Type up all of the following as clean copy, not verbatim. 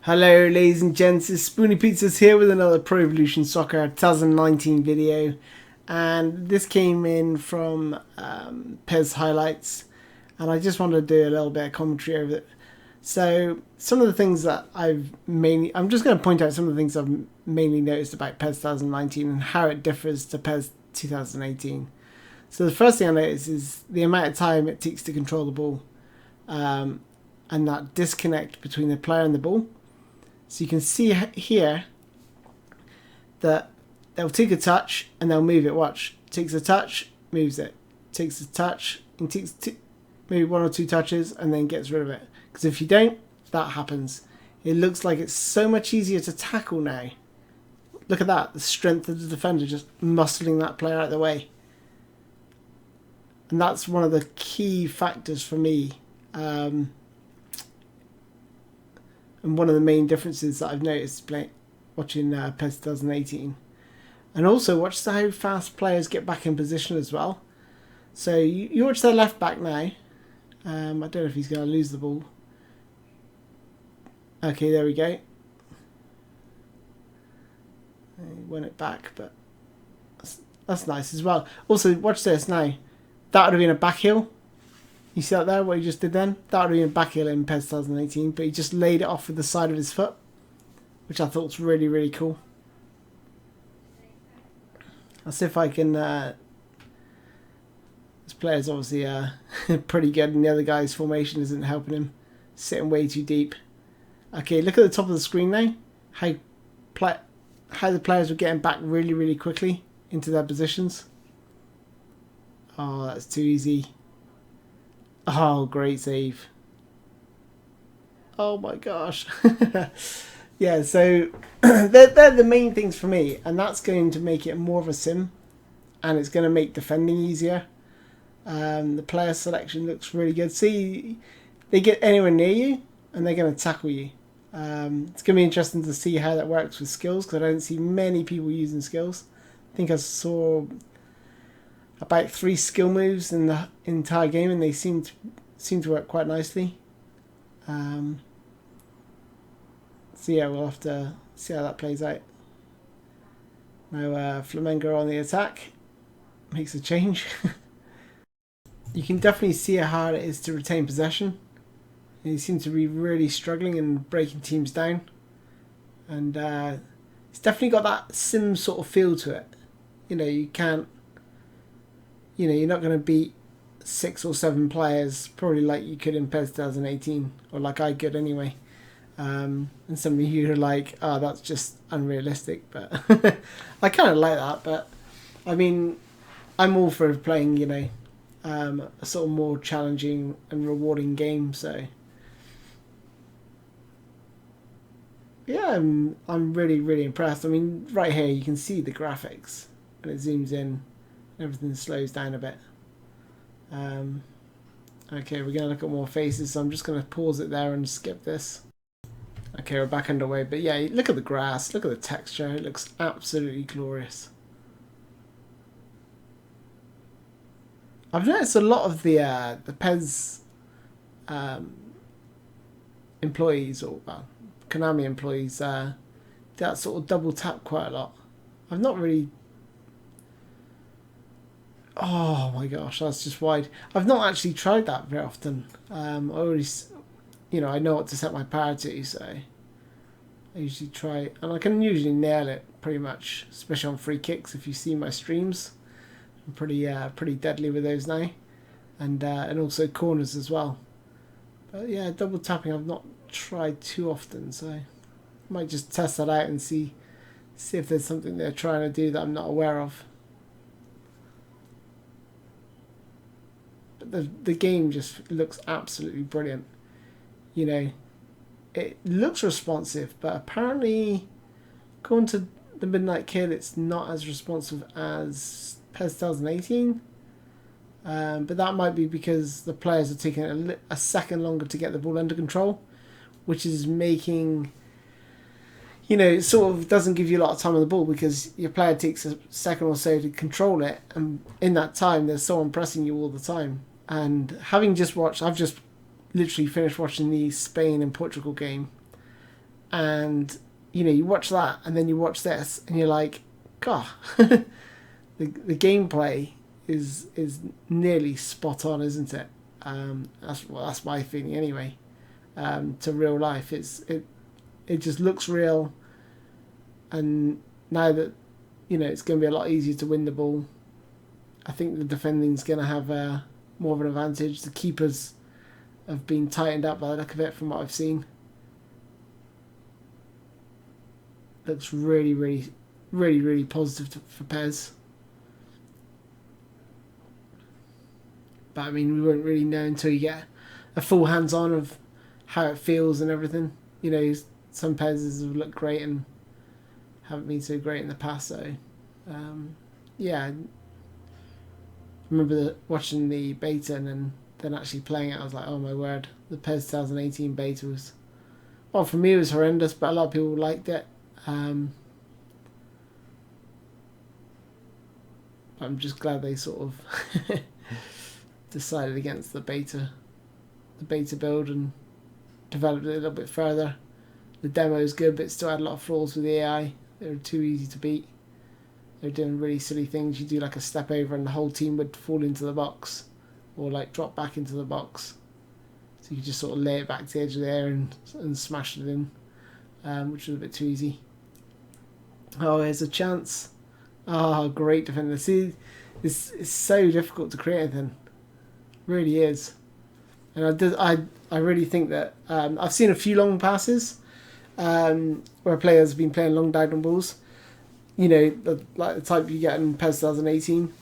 Hello ladies and gents, it's Spoony Pizzas here with another Pro Evolution Soccer 2019 video, and this came in from PES Highlights, and I just wanted to do a little bit of commentary over it. So some of the things that I'm just going to point out some of the things I've mainly noticed about PES 2019 and how it differs to PES 2018. So the first thing I noticed is the amount of time it takes to control the ball, and that disconnect between the player and the ball. So you can see here that they'll take a touch and they'll move it. Watch. Takes a touch, moves it. Takes a touch, and takes maybe one or two touches and then gets rid of it. Because if you don't, that happens. It looks like it's so much easier to tackle now. Look at that. The strength of the defender just muscling that player out of the way. And that's one of the key factors for me. And one of the main differences that I've noticed watching PES 2018. And also watch how fast players get back in position as well. So you watch their left back now. I don't know if he's going to lose the ball. Okay, there we go. He won it back, but that's nice as well. Also, watch this now. That would have been a back heel. You see that there, what he just did then? That would have been a back heel in PES 2018, but he just laid it off with the side of his foot, which I thought was really, really cool. I'll see if I can... this player's obviously pretty good, and the other guy's formation isn't helping him. Sitting way too deep. Okay, look at the top of the screen now. How the players were getting back really, really quickly into their positions. Oh, that's too easy. Oh, great save. Oh my gosh. Yeah, so they're the main things for me, and that's going to make it more of a sim, and it's going to make defending easier. The player selection looks really good. See, they get anywhere near you, and they're going to tackle you. It's going to be interesting to see how that works with skills, because I don't see many people using skills. I think I saw about 3 skill moves in the entire game, and they seem to work quite nicely. So yeah, we'll have to see how that plays out. Now Flamengo on the attack makes a change. You can definitely see how hard it is to retain possession. And he seems to be really struggling and breaking teams down. And it's definitely got that sim sort of feel to it. You know, you can't. You know, you're not going to beat 6 or 7 players probably like you could in PES 2018, or like I could anyway. And some of you are like, oh, that's just unrealistic. But I kind of like that. But I mean, I'm all for playing, you know, a sort of more challenging and rewarding game. So yeah, I'm really, really impressed. I mean, right here you can see the graphics, and it zooms in. Everything slows down a bit. Okay, we're going to look at more faces, so I'm just going to pause it there and skip this. Okay, we're back underway, but yeah, look at the grass, look at the texture, it looks absolutely glorious. I've noticed a lot of the PES employees, or Konami employees, that sort of double tap quite a lot. I've not really... Oh my gosh, that's just wide. I've not actually tried that very often. I already, you know, I know what to set my power to, so I usually try, and I can usually nail it pretty much, especially on free kicks. If you see my streams, I'm pretty deadly with those now, and also corners as well. But yeah, double tapping I've not tried too often, so I might just test that out and see if there's something they're trying to do that I'm not aware of. The game just looks absolutely brilliant. You know, it looks responsive, but apparently, according to the Midnight Kill, it's not as responsive as PES 2018. But that might be because the players are taking a second longer to get the ball under control, which is making, you know, it sort of doesn't give you a lot of time on the ball, because your player takes a second or so to control it, and in that time there's someone pressing you all the time. And having just watched, I've just literally finished watching the Spain and Portugal game, And you watch that, and then you watch this, and you're like, God, the gameplay is nearly spot on, isn't it? That's my feeling anyway. To real life, it just looks real, and now that it's going to be a lot easier to win the ball, I think the defending's going to have more of an advantage. The keepers have been tightened up by the look of it, from what I've seen. Looks really, really, really, really positive for Pez. But I mean, we won't really know until you get a full hands-on of how it feels and everything. Some Pez's have looked great and haven't been so great in the past. So, yeah. I remember watching the beta and then actually playing it. I was like, oh my word, the Pez 2018 beta was, well, for me it was horrendous, but a lot of people liked it. I'm just glad they sort of decided against the beta build and developed it a little bit further. The demo is good, but it still had a lot of flaws with the AI. They were too easy to beat. They were doing really silly things. You do like a step over and the whole team would fall into the box, or like drop back into the box. So you could just sort of lay it back to the edge of the air and smash it in, which was a bit too easy. Oh, there's a chance. Oh, great defender. See, it's so difficult to create anything. It really is. And I really think that I've seen a few long passes where players have been playing long diagonal balls. Like the type you get in PES 2018.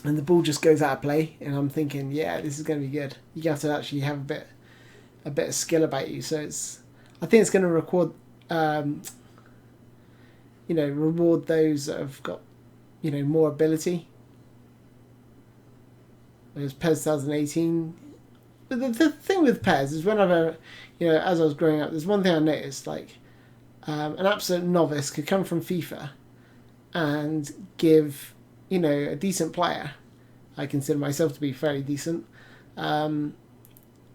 And the ball just goes out of play. And I'm thinking, yeah, this is going to be good. You have to actually have a bit of skill about you. So I think it's going to reward those that have got, more ability. Whereas PES 2018, but the thing with PES is whenever, as I was growing up, there's one thing I noticed, like, an absolute novice could come from FIFA and give, a decent player, I consider myself to be fairly decent, a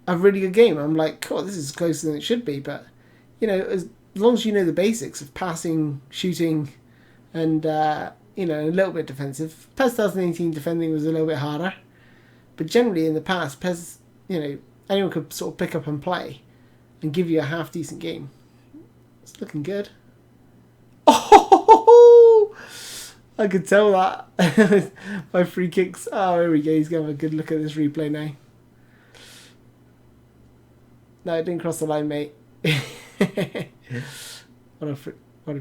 really good game. I'm like, cool, this is closer than it should be, but, as long as you know the basics of passing, shooting, and, a little bit defensive. PES 2018 defending was a little bit harder, but generally in the past, PES, anyone could sort of pick up and play and give you a half decent game. It's looking good. Oh, I could tell that. My free kicks. Oh, here we go. He's going to have a good look at this replay now. No, it didn't cross the line, mate. What a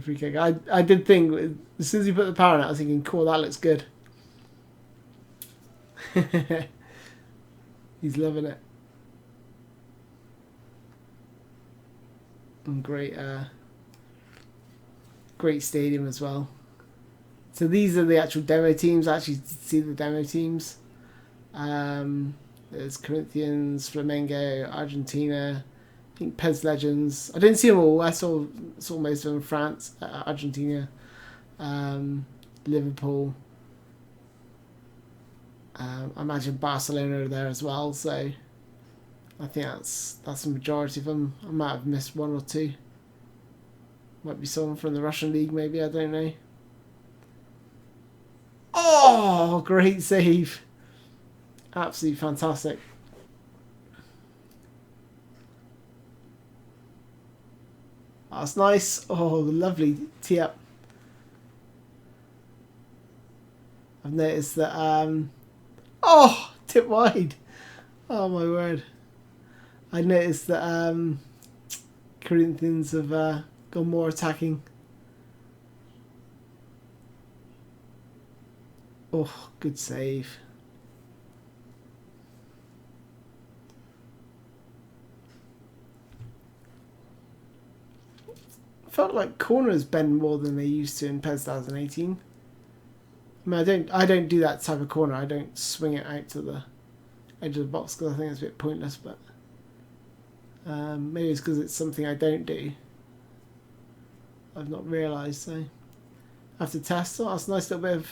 free kick. I did think, as soon as you put the power on it, I was thinking, cool, that looks good. He's loving it. And great stadium as well. So these are the actual demo teams. I actually see the demo teams. There's Corinthians, Flamengo, Argentina, I think PES Legends. I didn't see them all. I saw most of them. France, Argentina, Liverpool. I imagine Barcelona are there as well. So I think that's the majority of them. I might have missed one or two. Might be someone from the Russian league, maybe. I don't know. Oh, great save! Absolutely fantastic. That's nice. Oh, lovely tee up. I've noticed that. Oh, tip wide. Oh my word. I noticed that Corinthians have gone more attacking. Oh, good save. Felt like corners bend more than they used to in PES 2018. I mean, I don't do that type of corner. I don't swing it out to the edge of the box because I think it's a bit pointless. But maybe it's because it's something I don't do. I've not realised. So I have to test. Oh, that's a nice little bit of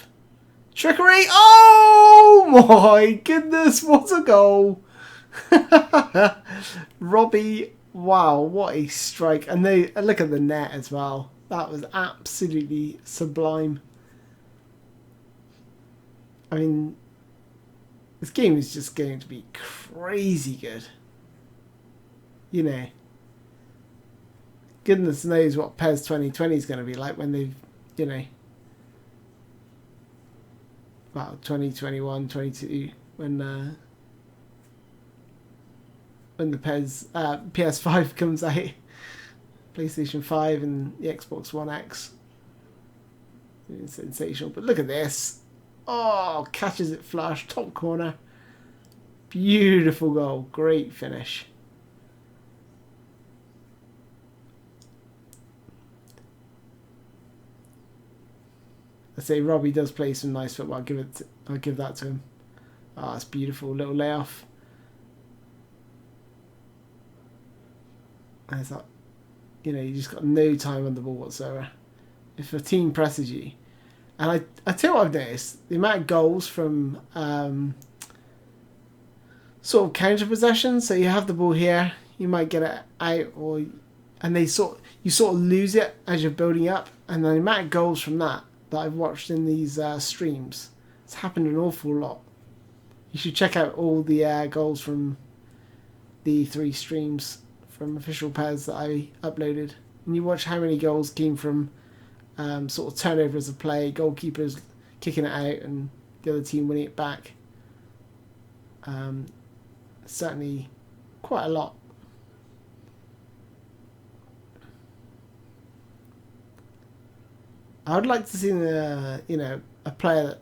trickery. Oh my goodness! What a goal! Robbie Wow, what a strike. And they look at the net as well. That was absolutely sublime. I mean, this game is just going to be crazy good. You know, goodness knows what PES 2020 is going to be like when they've, you know, well, 2021, 22, when the PS5 comes out, PlayStation 5 and the Xbox One X. It's sensational. But look at this. Oh, catches it flush, top corner. Beautiful goal. Great finish. I say Robbie does play some nice football. I'll give that to him. Oh, it's beautiful. Little layoff. There's that. You know, you just got no time on the ball whatsoever. If a team presses you, and I tell you what I've noticed, the amount of goals from sort of counter possession. So you have the ball here, you might get it out, and you sort of lose it as you're building up, and the amount of goals from that I've watched in these streams, it's happened an awful lot. You should check out all the goals from the 3 streams from official PES that I uploaded, and you watch how many goals came from sort of turnovers of play, goalkeepers kicking it out, and the other team winning it back. Certainly, quite a lot. I would like to see a player that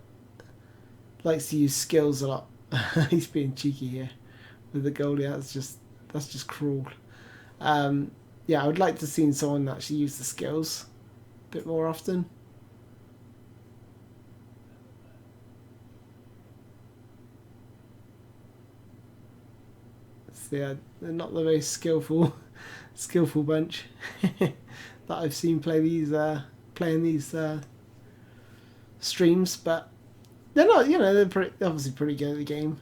likes to use skills a lot. He's being cheeky here with the goalie. That's just cruel. Yeah, I would like to see someone actually use the skills a bit more often. Yeah, they're not the most skillful bunch that I've seen playing these streams, but they're not. You know, they're obviously pretty good at the game.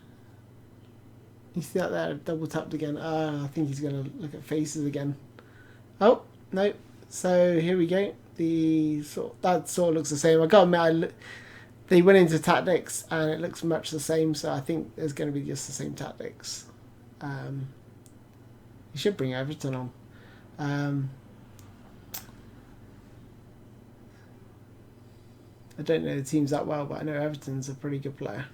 You see that there, double tapped again. I think he's going to look at faces again. Oh no! So here we go. That sort of looks the same. I got to admit, they went into tactics and it looks much the same. So I think there's going to be just the same tactics. You should bring Everton on. I don't know the teams that well, but I know Everton's a pretty good player.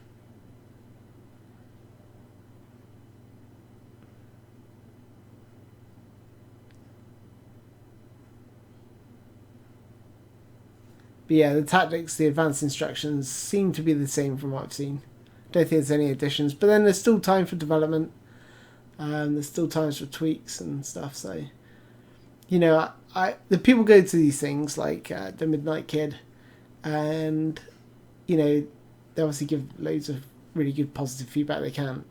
But yeah, the tactics, the advanced instructions seem to be the same from what I've seen. Don't think there's any additions, but then there's still time for development. There's still times for tweaks and stuff. So, you know, the people go to these things like the Midnight Kid, and you know, they obviously give loads of really good positive feedback. They can't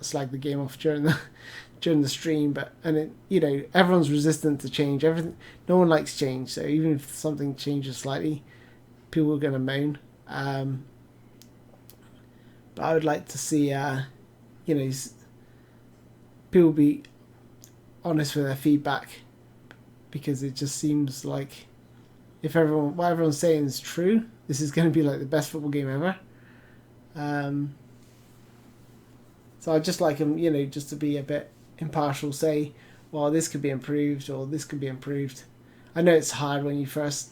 slag the game off during the stream, but everyone's resistant to change. No one likes change, so even if something changes slightly, people are going to moan. But I would like to see people be honest with their feedback, because it just seems like if what everyone's saying is true, this is going to be like the best football game ever. So I'd just like them, just to be a bit impartial, say, well, this could be improved or this could be improved. I know it's hard when you first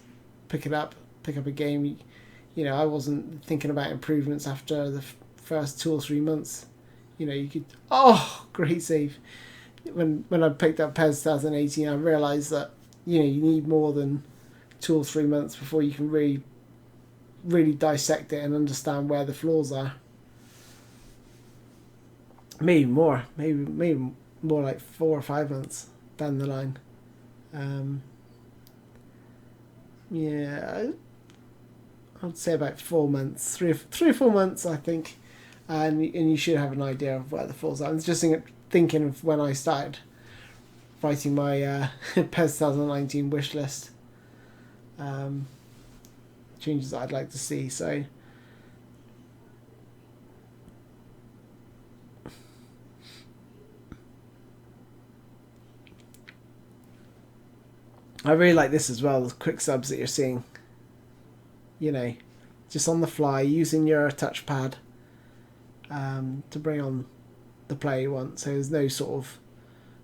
pick up a game. I wasn't thinking about improvements after the first 2 or 3 months. You could, great save. When I picked up PES 2018, I realised that, you need more than 2 or 3 months before you can really, really dissect it and understand where the flaws are. Maybe more like 4 or 5 months down the line. I'd say about 4 months, 3 or 4 months, I think, and you should have an idea of where the flaws are. I'm just thinking of when I started writing my PES 2019 wish list, changes that I'd like to see. So I really like this as well, the quick subs that you're seeing. You know, just on the fly, using your touchpad to bring on the player you want. So there's no sort of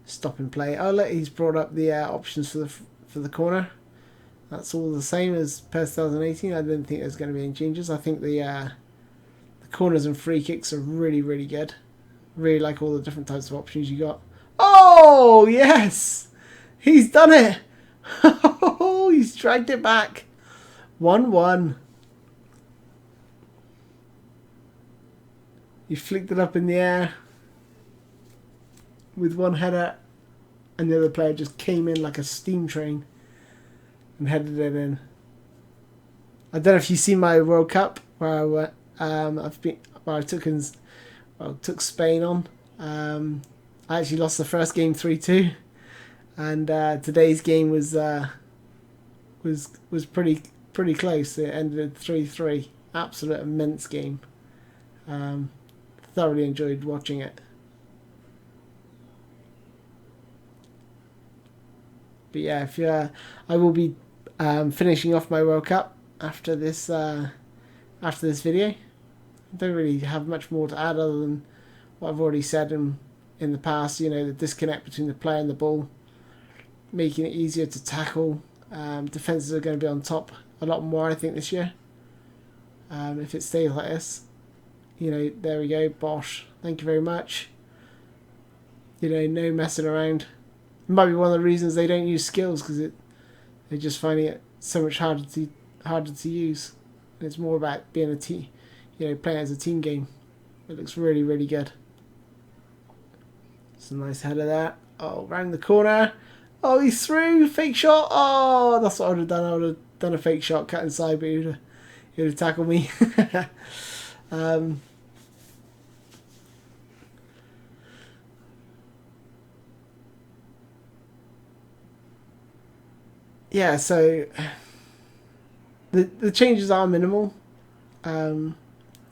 stop and play. Oh look, he's brought up the options for the corner. That's all the same as PES 2018. I didn't think there's going to be any changes. I think the corners and free kicks are really, really good. Really like all the different types of options you got. Oh, yes! He's done it! Oh, he's dragged it back. 1-1. He flicked it up in the air with one header, and the other player just came in like a steam train and headed it in. I don't know if you see my World Cup where I went, I took Spain on. I actually lost the first game 3-2, and today's game was pretty close. It ended 3-3. Absolute immense game. Thoroughly enjoyed watching it. But yeah, if I will be finishing off my World Cup after this video. I don't really have much more to add other than what I've already said in the past. You know, the disconnect between the player and the ball, making it easier to tackle. Defenses are going to be on top a lot more, I think, this year. If it stays like this. You know, there we go, Bosch. Thank you very much. You know, no messing around. It might be one of the reasons they don't use skills, because they're just finding it so much harder to use. And it's more about being a team, you know, playing as a team game. It looks really, really good. It's a nice header there. Oh, round the corner. Oh, he's through. Fake shot. Oh, that's what I would have done. I would have done a fake shot, cut inside, but he would have tackled me. Yeah, so the changes are minimal. You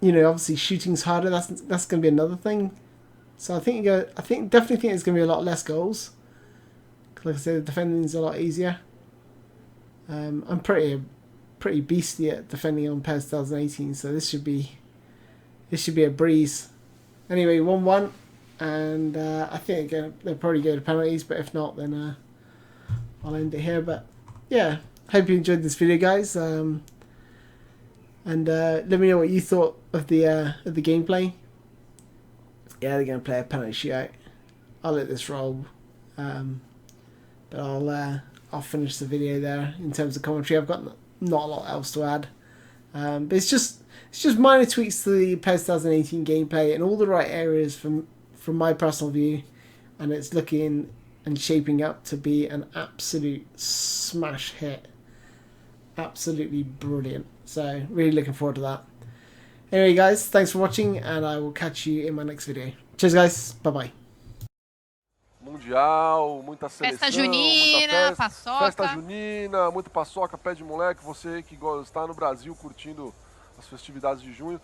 know, obviously shooting's harder. That's going to be another thing. So I definitely think there's going to be a lot less goals. Like I said, the defending's a lot easier. I'm pretty beastly at defending on PES 2018, so this should be a breeze. Anyway, 1-1, and I think they'll probably go to penalties, but if not, then I'll end it here. But yeah, hope you enjoyed this video, guys. And let me know what you thought of the gameplay. Yeah, they're going to play a penalty shootout. I'll let this roll, but I'll finish the video there in terms of commentary. I've got not a lot else to add, but it's just minor tweaks to the PES 2018 gameplay in all the right areas from my personal view, and it's looking and shaping up to be an absolute smash hit. Absolutely brilliant. So really looking forward to that. Anyway, guys, thanks for watching, and I will catch you in my next video. Cheers, guys. Bye-bye. Mundial, muita seleção, festa junina, muita paçoca. Festa junina, muita paçoca, pé de moleque. Você que está no Brasil curtindo as festividades de junho.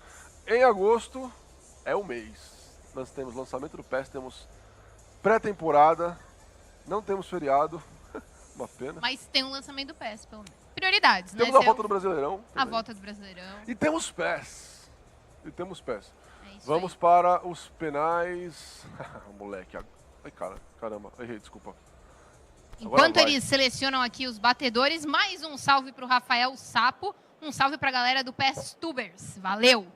Em agosto é o mês. Nós temos lançamento do PES, temos pré-temporada, não temos feriado. Uma pena. Mas tem um lançamento do PES, pelo menos. Prioridades, temos né? Temos a volta do Brasileirão. A volta do Brasileirão. E temos PES. É Vamos para os penais. Moleque, ai caramba, errei, desculpa. Enquanto eles selecionam aqui os batedores, mais um salve para o Rafael Sapo, um salve para a galera do PES Tubers. Valeu!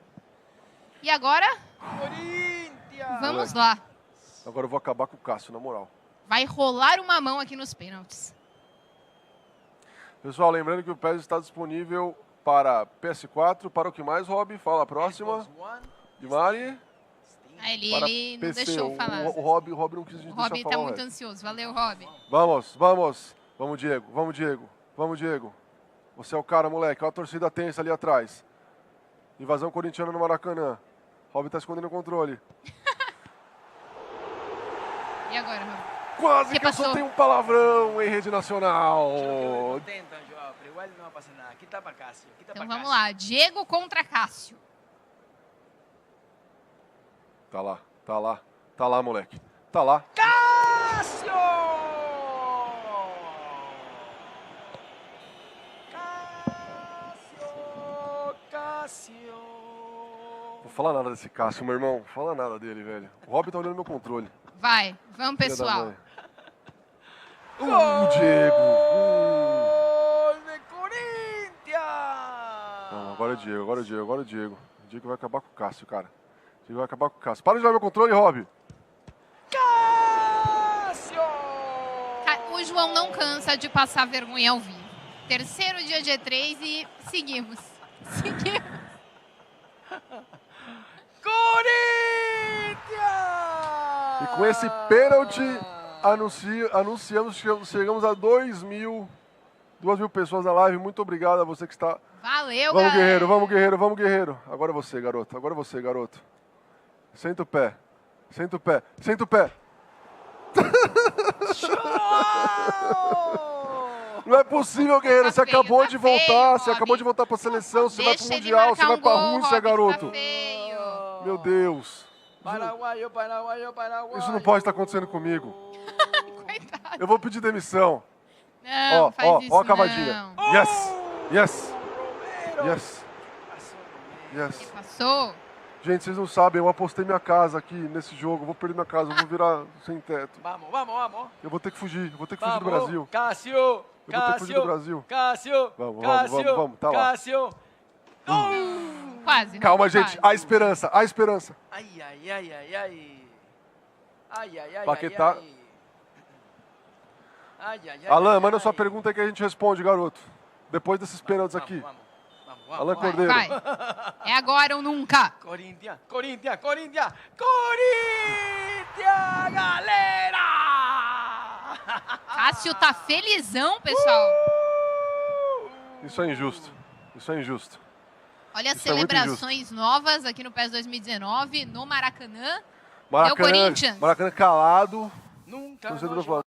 E agora? Corinthians! Vamos lá. Agora eu vou acabar com o Cássio, na moral. Vai rolar uma mão aqui nos pênaltis. Pessoal, lembrando que o PES está disponível para PS4, para o que mais, Rob? Fala a próxima. De Mari. Ele não deixou falar. O Rob não quis deixar falar. O Rob tá muito ansioso. Valeu, Rob. Vamos. Vamos, Diego. Você é o cara, moleque. Olha a torcida tensa ali atrás. Invasão corintiana no Maracanã. Rob tá escondendo o controle. E agora, Rob? Quase que eu soltei um palavrão em rede nacional. Então vamos lá. Diego contra Cássio. Tá lá, moleque. Tá lá. Cássio! Fala nada desse Cássio, meu irmão. Fala nada dele, velho. O Rob tá olhando meu controle. Vai, vamos, Filha da pessoal. mãe. Diego. Gol de Corinthians! Não, agora é o Diego, agora é o Diego, agora é o Diego. O Diego vai acabar com o Cássio, cara. O Diego vai acabar com o Cássio. Para de olhar meu controle, Rob. Cássio! O João não cansa de passar vergonha ao vivo. Terceiro dia de E3 e seguimos. Seguimos. Corinthians! E com esse pênalti, anunciamos que chegamos a 2 mil pessoas na live. Muito obrigado a você que está... Valeu, Vamos, galera. guerreiro, vamos, guerreiro, vamos, guerreiro. Agora é você, garoto. Agora é você, garoto. Senta o pé. Senta o pé. Senta o pé. Não é possível, guerreiro. Você acabou de voltar. Você acabou de voltar para a seleção. Você vai para o Mundial. Você vai para a Rússia, garoto. Meu Deus. Paraguaio, paraguaio, paraguaio. Isso não pode estar acontecendo comigo. Coitado. Eu vou pedir demissão. Não, Ó, faz ó, isso ó a cavadinha. não. Yes. Yes. Yes. Yes. Passou. Gente, vocês não sabem, eu apostei minha casa aqui nesse jogo. Eu vou perder minha casa, eu vou virar sem teto. Vamos, vamos, vamos. Eu vou ter que fugir, eu vou ter que fugir do Brasil. Cássio! Eu vou ter que fugir do Brasil. Cássio! Vamos, Cássio! vamos, tá lá. Cássio! Quase. Calma, quase. gente, há esperança, há esperança. Ai, ai, ai, ai, ai. Ai, ai, ai, Paquetá. ai, ai. Ai, ai, ai, Alan, ai, manda ai. sua pergunta aí que a gente responde, garoto. Depois desses pênaltis Vamos, aqui. vamos, vamos, Alan vamos. Cordeiro. Vai. É agora ou nunca. Corinthians, Corinthians, Corinthians, Corinthians, galera! Cássio tá felizão, pessoal. Isso é injusto, isso é injusto. Olha as Isso é muito celebrações novas aqui no PES 2019, no Maracanã. Maracanã, Corinthians. Maracanã calado. Nunca Torcedor do nós Flamengo.